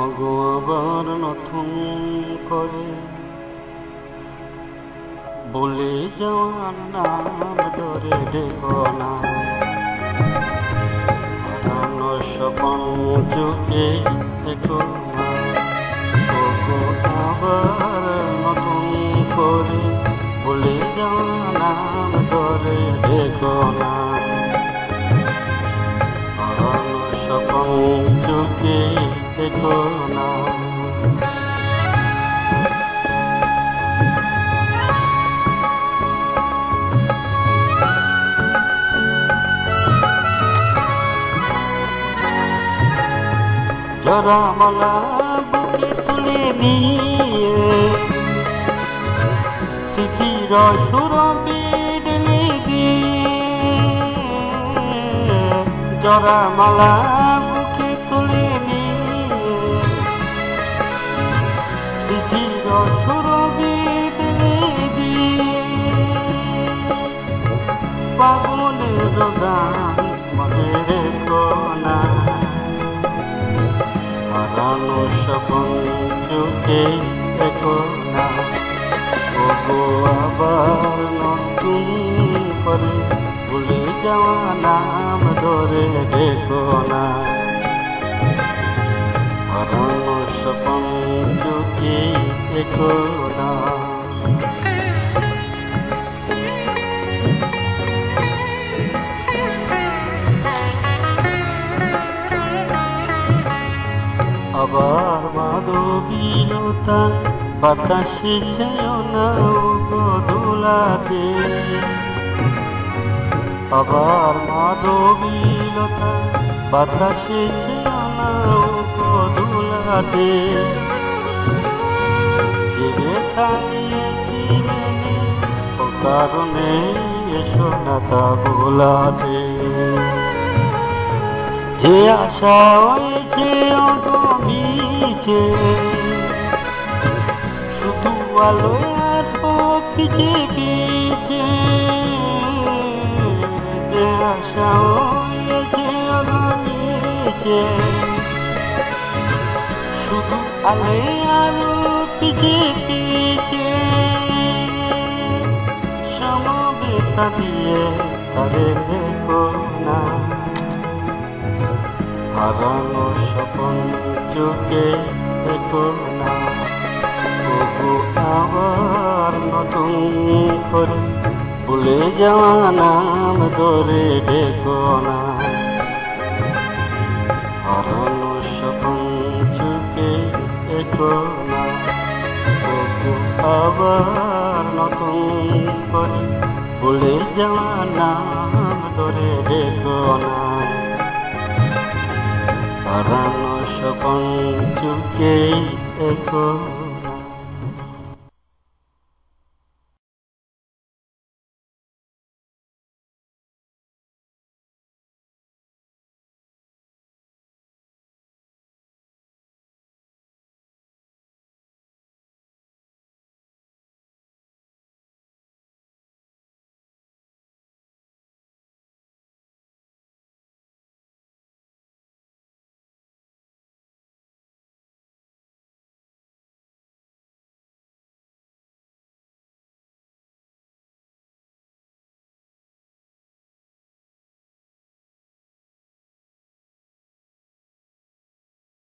ওগো আবার নতুন করে বলে যাওয়ার নাম ধরে দেখো না, হারানো স্বপন চোখে দেখো না। ওগো আবার নতুন করে বলে যাওয়ার নাম ধরে দেখো না, হারানো স্বপন চোখে দেখো না। জরা মালা বুকে তুলে নিয়ে স্মৃতির সুরভি ঢেলে দিয়ে, জরা মালা বুকে তুলে নিয়ে স্মৃতির সুরভি ঢেলে দিয়ে, ফাগুনের গান মনে রেখো না, হারানো স্বপন চোখে দেখো না। ওগো আবার নতুন করে ভুলে যাওয়া নাম ধরে দেখো না, হারানো স্বপন চোখে দেখো না। আবার মাধবীলতা বাতাসে চেয়েও না ওগো দোলাতে, আবার মাধবীলতা বাতাসে চেয়েও না ওগো দোলাতে, জেগে থাকিয়েছি মেনে ও কারণে এসো না তা বোলাতে, যে আশা হয়েছে অগমিছে শুধু আলোয় আর পিছে পিছে, যে আশা হয়েছে অগমিছে শুধু আলোয় আর পিছে পিছে, সমবেতা দিয়ে তারে দেখো না, হারানো স্বপন চোখে দেখো না। ওগো আবার নতুন করে ভুলে যাওয়া নাম ধরে দেখো না, হারানো স্বপন চোখে দেখো না। ওগো আবার নতুন করে ভুলে যাওয়া নাম ধরে দেখো না, হারানো স্বপন চোখে দেখো।